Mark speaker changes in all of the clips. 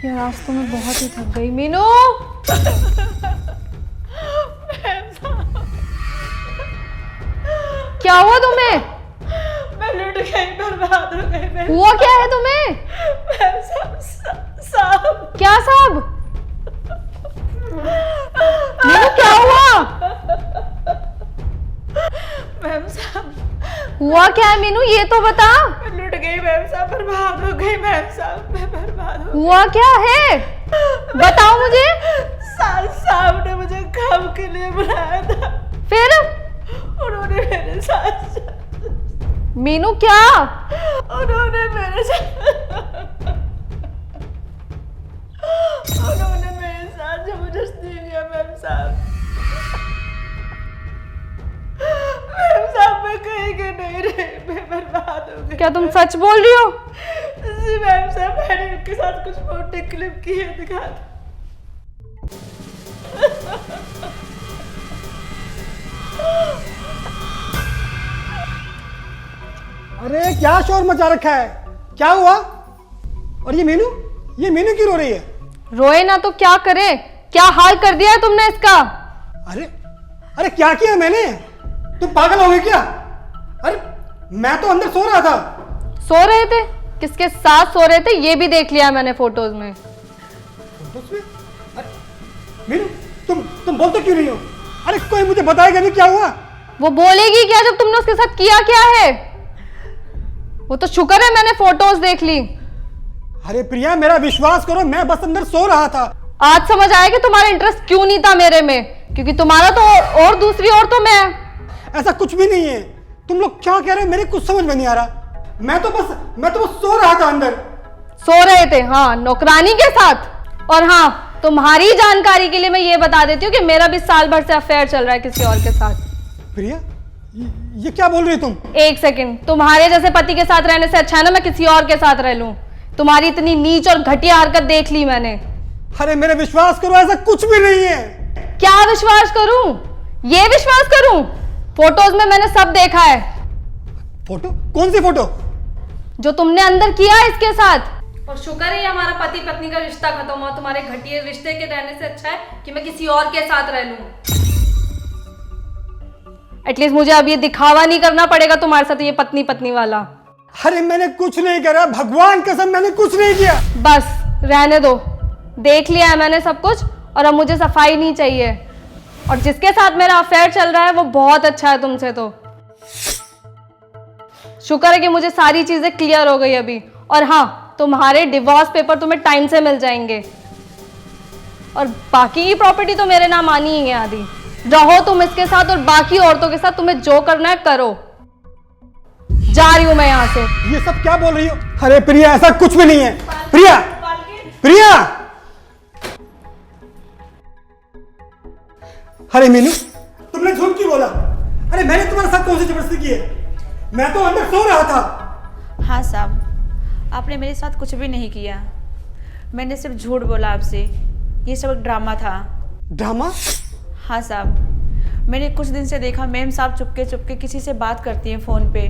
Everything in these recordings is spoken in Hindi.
Speaker 1: यार आज तो मैं बहुत ही थक गई। मीनू क्या हुआ तुम्हें?
Speaker 2: मैं लुट गई, बर्बाद हो गई।
Speaker 1: हुआ क्या है तुम्हें?
Speaker 2: साहब
Speaker 1: क्या साहब? मीनू क्या हुआ?
Speaker 2: मैम साहब
Speaker 1: हुआ क्या है मीनू, ये तो बता।
Speaker 2: मैं लुट गई मैम साहब, बर्बाद हो गई मैम साहब, मैं बर्बाद हो
Speaker 1: हुआ क्या है बताओ मुझे।
Speaker 2: साहब ने मुझे काम के लिए बुलाया था,
Speaker 1: फिर
Speaker 2: उन्होंने मेरे साथ
Speaker 1: मीनू क्या?
Speaker 2: उन्होंने मेरे साथ जबरदस्ती किया मैम साहब। मैम साहब मैं कहीं के नहीं रही, मैं बर्बाद हो गई।
Speaker 1: क्या तुम सच बोल रही हो?
Speaker 2: जी मैम साहब, मैंने उनके साथ कुछ फोटो क्लिप किए, दिखा दो।
Speaker 3: अरे क्या शोर मचा रखा है, क्या हुआ? और ये मीनू क्यों रो रही है?
Speaker 1: रोए ना तो क्या करे, क्या हाल कर दिया है तुमने इसका।
Speaker 3: अरे अरे क्या किया मैंने? तुम पागल हो गए क्या? अरे मैं तो अंदर सो रहा था।
Speaker 1: सो रहे थे? किसके साथ सो रहे थे ये भी देख लिया मैंने फोटोज में।
Speaker 3: फोटोज में? अरे मीनू तुम बोलते क्यों नहीं हो? अरे कोई मुझे बताएगा नहीं क्या हुआ?
Speaker 1: वो बोलेगी क्या जब तुमने उसके साथ किया क्या है? वो तो शुक्र है मैंने फोटोज देख ली।
Speaker 3: अरे प्रिया मेरा विश्वास करो, मैं बस अंदर सो रहा था।
Speaker 1: आज समझ आया कि तुम्हारा इंटरेस्ट क्यों नहीं था मेरे में, क्योंकि तुम्हारा तो और दूसरी और तो मैं।
Speaker 3: ऐसा कुछ भी नहीं है, तुम लोग क्या कह रहे हो मेरे कुछ समझ में नहीं आ रहा। मैं तो बस सो रहा था अंदर।
Speaker 1: सो रहे थे? हाँ, नौकरानी के साथ। और हाँ, तुम्हारी जानकारी के लिए मैं ये बता देती हूँ कि मेरा भी साल भर से अफेयर चल रहा है किसी और के साथ।
Speaker 3: प्रिया ये क्या बोल रही हो तुम?
Speaker 1: एक सेकंड, तुम्हारे जैसे पति के साथ रहने से अच्छा है ना मैं किसी और के साथ रह लूं। तुम्हारी इतनी नीच और घटिया हरकत देख ली मैंने।
Speaker 3: अरे मेरे विश्वास करो, ऐसा कुछ भी नहीं है।
Speaker 1: क्या विश्वास करूं? ये विश्वास करूं? फोटोज में मैंने सब देखा है।
Speaker 3: फोटो? कौन सी फोटो?
Speaker 1: जो तुमने अंदर किया है इसके साथ। और शुक्र है हमारा पति पत्नी का रिश्ता खत्म हुआ। तुम्हारे घटिया रिश्ते के रहने से अच्छा है कि मैं किसी और के साथ रह लूं। एटलीस्ट मुझे अब ये दिखावा नहीं करना पड़ेगा तुम्हारे साथ ये पत्नी पत्नी वाला।
Speaker 3: अरे मैंने कुछ नहीं करा, भगवान कसम मैंने कुछ नहीं किया।
Speaker 1: बस रहने दो, देख लिया है मैंने सब कुछ और अब मुझे सफाई नहीं चाहिए। और जिसके साथ मेरा अफेयर चल रहा है वो बहुत अच्छा है तुमसे। तो शुक्र है कि मुझे सारी चीजें क्लियर हो गई अभी। और हाँ, तुम्हारे डिवोर्स पेपर तुम्हें टाइम से मिल जाएंगे और बाकी की प्रॉपर्टी तो मेरे नाम आनी ही है आधी। रहो तुम इसके साथ और बाकी औरतों के साथ तुम्हें जो करना है करो। जा रही हूं मैं यहां से।
Speaker 3: ये सब क्या बोल रही हो? अरे प्रिया ऐसा कुछ भी नहीं है। प्रिया प्रिया अरे मीनू तुमने झूठ क्यों बोला? अरे मैंने तुम्हारे साथ कौन सी जबरदस्ती की है? मैं तो अंदर सो रहा था।
Speaker 2: हाँ साहब, आपने मेरे साथ कुछ भी नहीं किया। मैंने सिर्फ झूठ बोला आपसे। ये सब एक ड्रामा था।
Speaker 3: ड्रामा?
Speaker 2: हाँ साहब, मैंने कुछ दिन से देखा मैम साहब चुपके चुपके किसी से बात करती हैं फ़ोन पे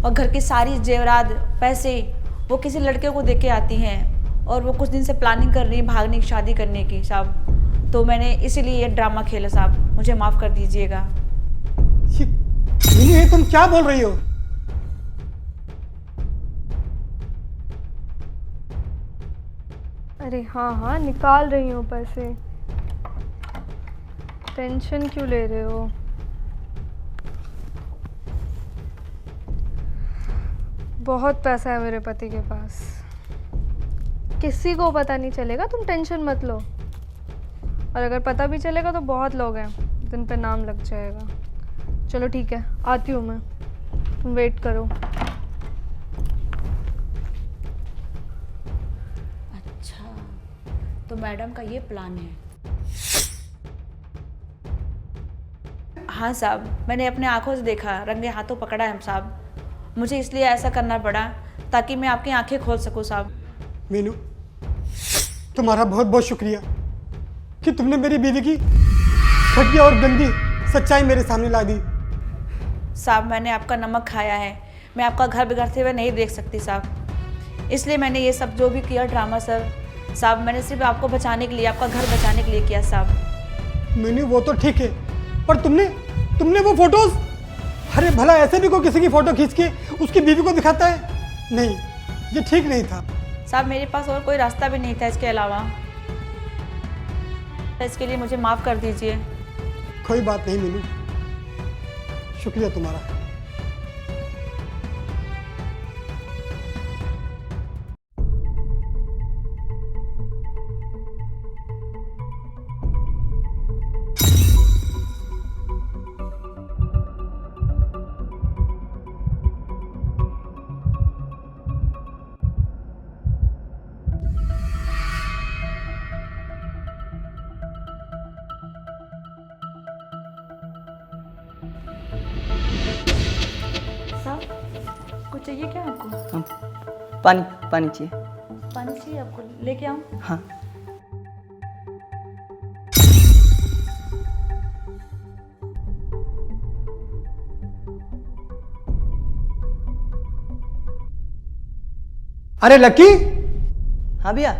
Speaker 2: और घर की सारी जेवरात पैसे वो किसी लड़के को देके आती हैं और वो कुछ दिन से प्लानिंग कर रही है भागने की, शादी करने की साहब। तो मैंने इसीलिए ये ड्रामा खेला साहब, मुझे माफ़ कर दीजिएगा।
Speaker 3: ये तुम क्या बोल रही हो?
Speaker 1: अरे हाँ, निकाल रही हूँ पैसे। टेंशन क्यों ले रहे हो? बहुत पैसा है मेरे पति के पास, किसी को पता नहीं चलेगा। तुम टेंशन मत लो। और अगर पता भी चलेगा तो बहुत लोग हैं जिन पे नाम लग जाएगा। चलो ठीक है, आती हूँ मैं, तुम वेट करो।
Speaker 2: अच्छा, तो मैडम का ये प्लान है। हाँ साहब, मैंने अपने आंखों से देखा, रंगे हाथों पकड़ा है साहब। मुझे इसलिए ऐसा करना पड़ा ताकि मैं आपकी आंखें खोल सकूं साहब।
Speaker 3: मीनू तुम्हारा बहुत बहुत शुक्रिया कि तुमने मेरी बीवी की घटिया और गंदी सच्चाई मेरे सामने ला दी।
Speaker 2: साहब मैंने आपका नमक खाया है, मैं आपका घर बिगड़ते हुए नहीं देख सकती साहब। इसलिए मैंने ये सब जो भी किया ड्रामा सर साहब मैंने सिर्फ आपको बचाने के लिए, आपका घर बचाने के लिए किया साहब।
Speaker 3: मैंने वो तो ठीक है, पर तुमने वो फोटोज, अरे भला ऐसे भी कोई किसी की फोटो खींच के उसकी बीवी को दिखाता है? नहीं, ये ठीक नहीं था।
Speaker 2: साहब मेरे पास और कोई रास्ता भी नहीं था इसके अलावा, इसके लिए मुझे माफ़ कर दीजिए।
Speaker 3: कोई बात नहीं मीनू, शुक्रिया तुम्हारा।
Speaker 2: साहब कुछ चाहिए क्या आपको?
Speaker 4: हम पानी चाहिए।
Speaker 2: पानी चाहिए आपको, लेके आऊँ?
Speaker 4: हाँ।
Speaker 3: अरे लक्की,
Speaker 4: हाँ भैया।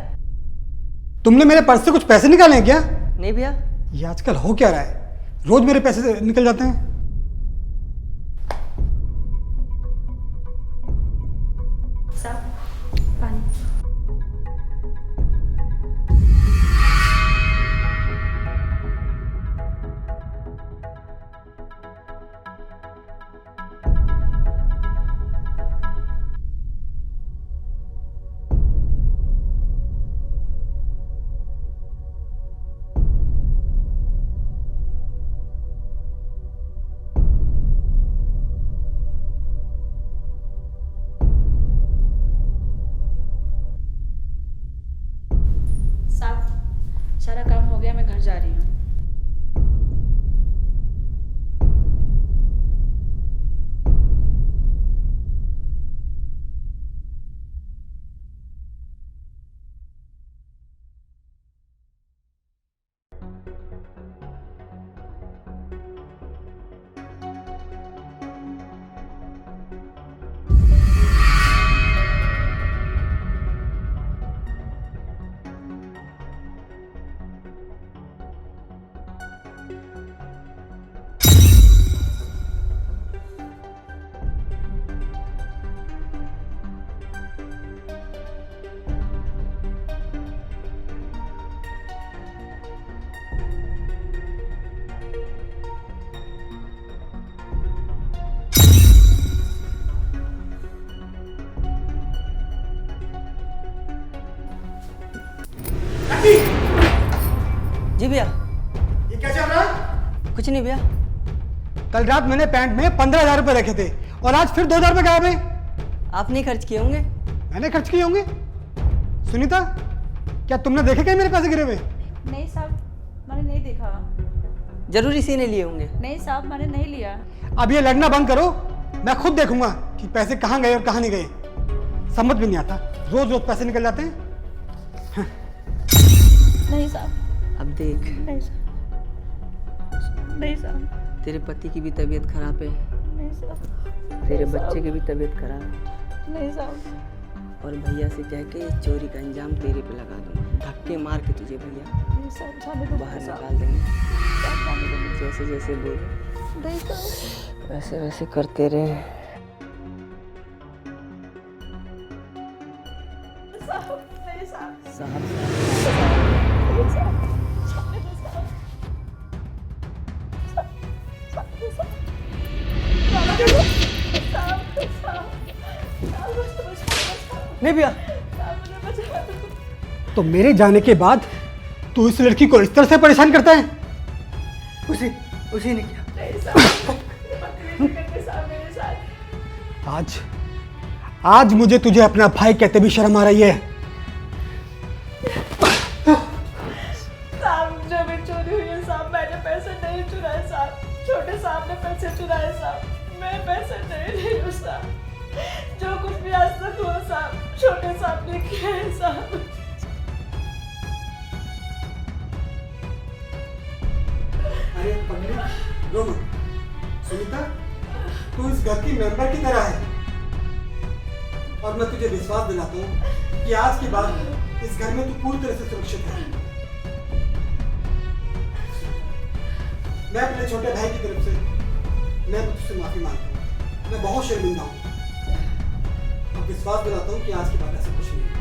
Speaker 3: तुमने मेरे पर्स से कुछ पैसे निकाले हैं क्या?
Speaker 4: नहीं भैया।
Speaker 3: ये आजकल हो क्या रहा है, रोज मेरे पैसे निकल जाते हैं।
Speaker 2: साहब पानी। साहब सारा काम हो गया, मैं घर जा रही हूँ।
Speaker 4: जी भैया।
Speaker 3: ये क्या चल रहा है?
Speaker 4: कुछ नहीं भैया।
Speaker 3: कल रात मैंने पैंट में 15,000 रुपए रखे थे और आज फिर 2,000 रुपए गायब हैं।
Speaker 4: आप नहीं खर्च किए होंगे?
Speaker 3: मैंने खर्च किए होंगे। सुनीता, क्या तुमने देखे क्या मेरे पैसे गिरे हुए?
Speaker 2: नहीं साहब मैंने नहीं देखा।
Speaker 4: जरूर इसी ने लिए होंगे।
Speaker 2: नहीं साहब मैंने नहीं लिया।
Speaker 3: अब ये लड़ना बंद करो, मैं खुद देखूंगा कि पैसे कहाँ गए और कहाँ नहीं गए। समझ भी नहीं आता, रोज रोज पैसे निकल जाते हैं।
Speaker 2: नहीं साहब।
Speaker 4: अब देख,
Speaker 2: नहीं साहब। नहीं साहब।
Speaker 4: तेरे पति की भी तबीयत खराब है,
Speaker 2: नहीं साहब।
Speaker 4: तेरे बच्चे की भी तबीयत खराब है,
Speaker 2: नहीं साहब।
Speaker 4: और भैया से कह के इस चोरी का इंजाम तेरे पे लगा दूंगा। धक्के मार के तुझे भैया
Speaker 2: नहीं साहब, जाने दो
Speaker 4: बाहर
Speaker 2: साहब।
Speaker 4: निकाल देंगे।
Speaker 2: जाने दो।
Speaker 4: जैसे जैसे बोले
Speaker 2: नहीं साहब।
Speaker 4: वैसे वैसे करते रहे।
Speaker 2: साहब नहीं साहब।
Speaker 4: साहब नहीं भैया।
Speaker 3: तो मेरे जाने के बाद तू इस लड़की को इस तरह से परेशान करता है?
Speaker 4: उसी ने किया।
Speaker 3: आज मुझे तुझे अपना भाई कहते भी शर्म आ रही है।
Speaker 2: साहब जो भी चोरी हुई है साहब, मैंने पैसे नहीं चुराए साहब, छोटे साहब ने पैसे चुराए साहब, मैं पैसे नहीं ली हूँ साहब। जो कुछ भी आज तक हुआ साहब, छोटे साहब ने किया है साहब।
Speaker 3: अरे पगली, रो मत। सुनीता, तू इस घर की मेंबर की तरह है और मैं तुझे विश्वास दिलाता हूँ कि आज के बाद इस घर में तू पूरी तरह से सुरक्षित है। मैं अपने छोटे भाई की तरफ से मैं तुझसे माफी मांगता हूँ। मैं बहुत शर्मिंदा हूँ। अब विश्वास दिलाता हूँ कि आज के बाद ऐसा कुछ नहीं है।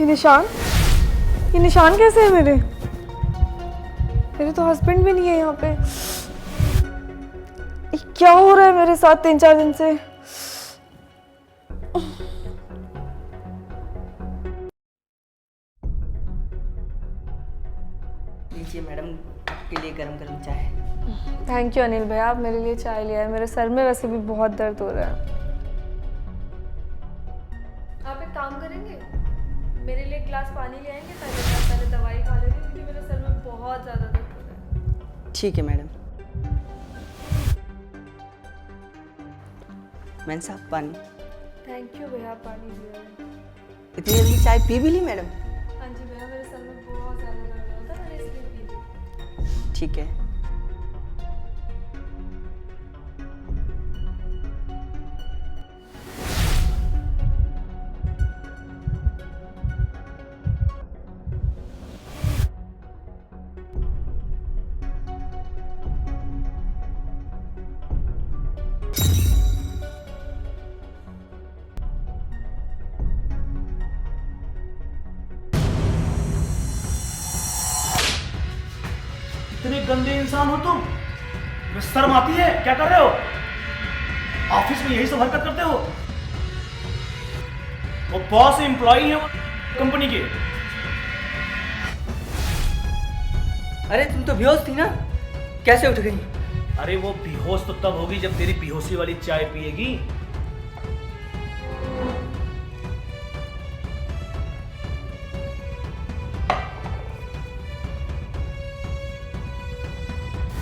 Speaker 5: ये निशान कैसे है मेरे तो हस्बैंड भी नहीं है यहाँ पे। ये क्या हो रहा है मेरे साथ 3-4 दिन से।
Speaker 4: लीजिए मैडम, आपके लिए गरम गरम चाय।
Speaker 5: थैंक यू अनिल भैया, आप मेरे लिए चाय ले आए। मेरे सर में वैसे भी बहुत दर्द हो रहा है। आप एक काम करेंगे, मेरे लिए एक गिलास पानी ले आएंगे? पहले दवाई खा लेती हूँ क्योंकि मेरे सर में बहुत ज़्यादा दर्द हो रहा है।
Speaker 4: ठीक है मैडम। मैन साहब पानी।
Speaker 5: थैंक यू भैया, पानी दिया।
Speaker 4: इतनी जल्दी चाय पी भी ली मैडम?
Speaker 5: हाँ जी भैया, मेरे सर में बहुत ज़्यादा दर्द होता है, मैंने इसलिए पी ली।
Speaker 4: ठीक है।
Speaker 6: इतने गंदे इंसान हो तुम? तुम्हें शर्म आती है? क्या कर रहे हो? ऑफिस में यही सब हरकत करते हो? वो बॉस एम्प्लॉई है कंपनी के।
Speaker 4: अरे तुम तो बेहोश थी ना, कैसे उठ गई?
Speaker 6: अरे वो बेहोश तो तब होगी जब तेरी बेहोशी वाली चाय पिएगी।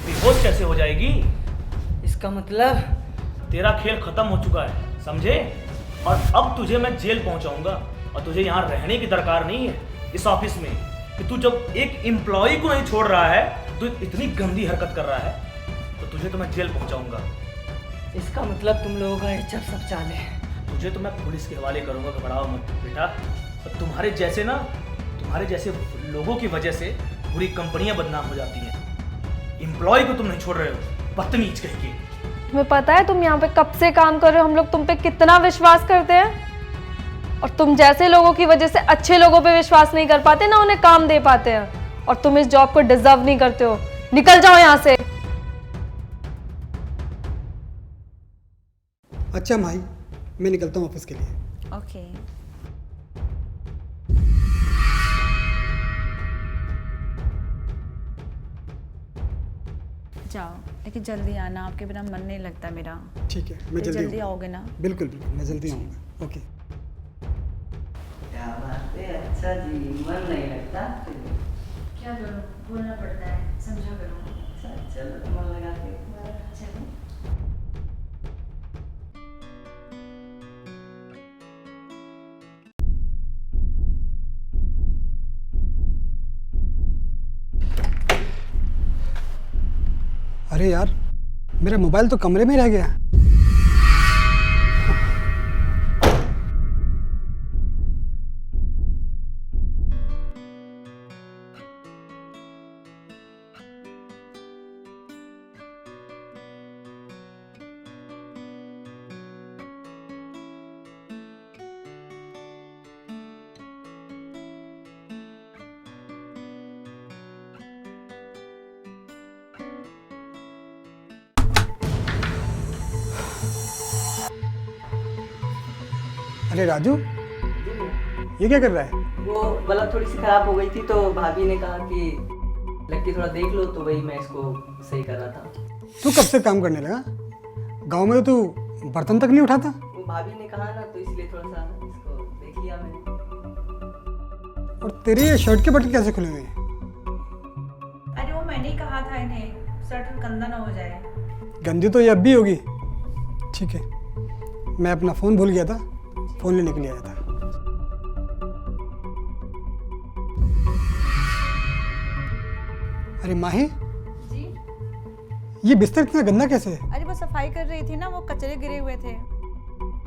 Speaker 6: बेहोश कैसे हो जाएगी?
Speaker 4: इसका मतलब
Speaker 6: तेरा खेल खत्म हो चुका है, समझे? और अब तुझे मैं जेल पहुंचाऊंगा और तुझे यहाँ रहने की दरकार नहीं है इस ऑफिस में। कि तू जब एक एम्प्लॉय को नहीं छोड़ रहा है, तू इतनी गंदी हरकत कर रहा है, तो तुझे तो मैं जेल पहुंचाऊंगा।
Speaker 4: इसका मतलब तुम लोगों का इज्जत सब चाले है।
Speaker 6: तुझे तो मैं पुलिस के हवाले करूंगा, घबराओ मत बेटा। और तुम्हारे जैसे लोगों की वजह से पूरी कंपनियां बदनाम हो जाती हैं। एम्प्लॉय को तुम नहीं छोड़ रहे हो, बदतमीज कह के।
Speaker 5: तुम्हें पता है तुम यहाँ पे कब से काम कर रहे हो, हम लोग तुम पे कितना विश्वास करते हैं, और तुम जैसे लोगों की वजह से अच्छे लोगों पे विश्वास नहीं कर पाते, ना उन्हें काम दे पाते हैं। और तुम इस जॉब को डिजर्व नहीं करते हो। निकल जाओ यहाँ से।
Speaker 3: अच्छा भाई, मैं निकलता हूँ ऑफिस के लिए।
Speaker 2: ओके। जाओ, लेकिन जल्दी आना, आपके बिना मन नहीं लगता मेरा।
Speaker 3: ठीक है, मैं
Speaker 2: जल्दी
Speaker 3: जल्दी
Speaker 2: आओगे ना?
Speaker 3: बिल्कुल बिल्कुल, मैं जल्दी आऊँगा। ओके।
Speaker 4: क्या बात है, अच्छा जी, मन नहीं लगता?
Speaker 2: क्या करूँ, बोलना पड़ता है, समझा करो।
Speaker 4: अच्छा चलो, मन लगाते
Speaker 2: चलो।
Speaker 3: अरे यार, मेरा मोबाइल तो कमरे में रह गया। अरे राजू, ये क्या कर रहा है?
Speaker 4: वो बल्ब थोड़ी सी खराब हो गई थी तो भाभी ने कहा कि लक्की थोड़ा देख लो, तो वही मैं इसको सही कर रहा था।
Speaker 3: तू कब से काम करने लगा? गांव में तो तू बर्तन तक नहीं उठाता।
Speaker 4: वो भाभी ने कहा ना, तो इसलिए थोड़ा सा इसको देख लिया मैंने।
Speaker 3: और तेरे ये शर्ट के बटन कैसे खुले हुए हैं?
Speaker 2: अरे वो मैंने ही कहा था इन्हें शर्ट गंदा ना हो जाए।
Speaker 3: गंदी तो ये अब भी होगी। ठीक है, मैं अपना फ़ोन भूल गया था, फ़ोन लेने के लिए आया था। अरे माही,
Speaker 2: जी?
Speaker 3: ये बिस्तर इतना गंदा कैसे है?
Speaker 2: अरे वो सफाई कर रही थी ना, वो कचरे गिरे हुए थे।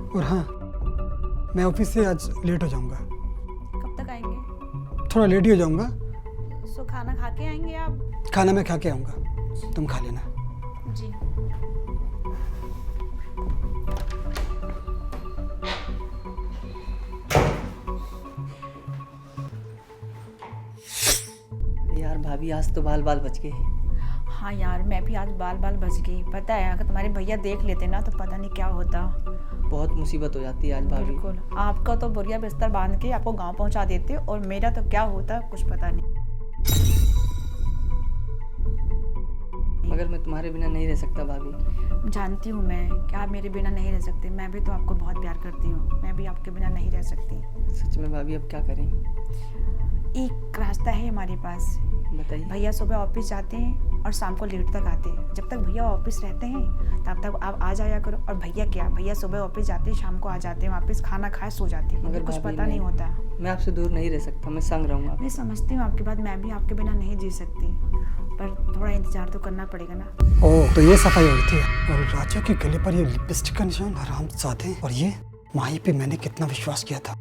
Speaker 3: और हाँ, मैं ऑफिस से आज लेट हो जाऊंगा।
Speaker 2: कब तक आएंगे?
Speaker 3: थोड़ा लेट ही हो जाऊंगा।
Speaker 2: सो खाना खा के आएंगे आप?
Speaker 3: खाना मैं खा के आऊँगा, तुम खा लेना।
Speaker 2: जी।
Speaker 4: यार भाभी, आज तो बाल बाल बच गए।
Speaker 2: हाँ यार, मैं भी आज बाल बाल बच गई। पता है, अगर तुम्हारे भैया देख लेते ना तो पता नहीं क्या होता।
Speaker 4: बहुत मुसीबत हो जाती है आज भाभी।
Speaker 2: बिल्कुल, आपका तो बोरिया बिस्तर बांध के आपको गांव पहुंचा देते और मेरा तो क्या होता कुछ पता नहीं।
Speaker 4: मगर मैं तुम्हारे बिना नहीं रह सकता भाभी।
Speaker 2: जानती हूँ मैं कि आप मेरे बिना नहीं रह सकते। मैं भी तो आपको बहुत प्यार करती हूँ। मैं भी आपके बिना नहीं रह सकती।
Speaker 4: सच में भाभी, अब क्या करें?
Speaker 2: एक रास्ता है हमारे पास।
Speaker 4: बताइए।
Speaker 2: भैया सुबह ऑफिस जाते हैं और शाम को लेट तक आते हैं। जब तक भैया ऑफिस रहते हैं तब तक आप आ जाया करो। और भैया क्या, भैया सुबह ऑफिस जाते हैं, शाम को आ जाते हैं वापस, खाना खाए सो जाते हैं।
Speaker 4: मगर
Speaker 2: कुछ
Speaker 4: भाभी,
Speaker 2: पता नहीं होता।
Speaker 4: मैं आपसे दूर नहीं रह सकता, मैं संग रहूंगा।
Speaker 2: मैं समझती हूँ आपकी बात। मैं भी आपके बिना नहीं जी सकती, पर थोड़ा इंतजार तो करना पड़ेगा ना।
Speaker 3: ओह, तो ये सफाई हो रही थी। और राजू के गले पर ये लिपस्टिक का निशान, हरामजादे। और ये माही पे मैंने कितना विश्वास किया था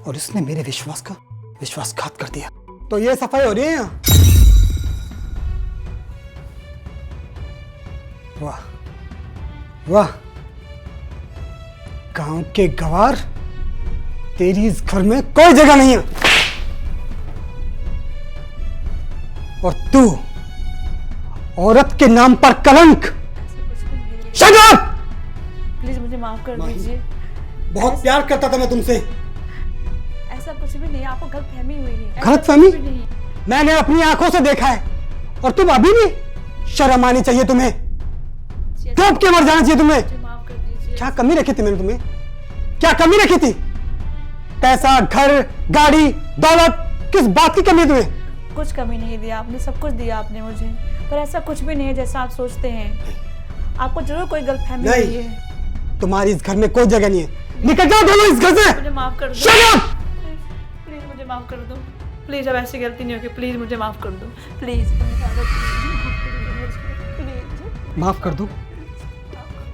Speaker 3: और इसने मेरे विश्वास का विश्वासघात कर दिया। तो ये सफाई हो रही है यहाँ। वाह वाह, गांव के गवार, तेरी इस घर में कोई जगह नहीं है। और तू औरत के नाम पर कलंक। Shut up!
Speaker 2: प्लीज मुझे माफ कर
Speaker 3: माही,
Speaker 2: दीजिए।
Speaker 3: बहुत प्यार करता था मैं तुमसे।
Speaker 2: ऐसा कुछ भी नहीं, आपको गलतफहमी हुई है। ऐसा
Speaker 3: गलतफहमी?
Speaker 2: कुछ भी नहीं।
Speaker 3: मैंने अपनी आंखों से देखा है। और तुम अभी भी, शर्म आनी चाहिए तुम्हें। डूब के मर जाना चाहिए तुम्हें।
Speaker 2: मुझे माफ कर दीजिए।
Speaker 3: क्या कमी रखी थी मैंने तुम्हें? क्या कमी रखी थी? पैसा, घर, गाड़ी, दौलत, किस बात की कमी है तुम्हें?
Speaker 2: कुछ कमी नहीं दिया आपने, सब कुछ दिया आपने मुझे। पर ऐसा कुछ भी नहीं है जैसा आप सोचते हैं। आपको जरूर कोई गलतफहमी हुई
Speaker 3: नहीं,
Speaker 2: है।
Speaker 3: तुम्हारी इस घर में कोई जगह नहीं है। निकल जाओ दोनों इस घर से।
Speaker 2: मुझे माफ कर दो।
Speaker 3: Shut up!
Speaker 2: प्लीज मुझे माफ कर दो। प्लीज, अब ऐसी गलती नहीं होगी। प्लीज मुझे माफ कर दो। प्लीज
Speaker 3: माफ कर दो?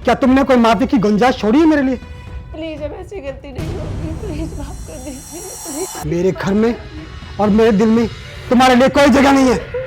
Speaker 3: क्या तुमने कोई माफी की गुंजाइश छोड़ी है मेरे लिए?
Speaker 2: प्लीज, अब ऐसी गलती नहीं होगी। प्लीज माफ कर दीजिए।
Speaker 3: मेरे घर में और मेरे दिल में तुम्हारे लिए कोई जगह नहीं है।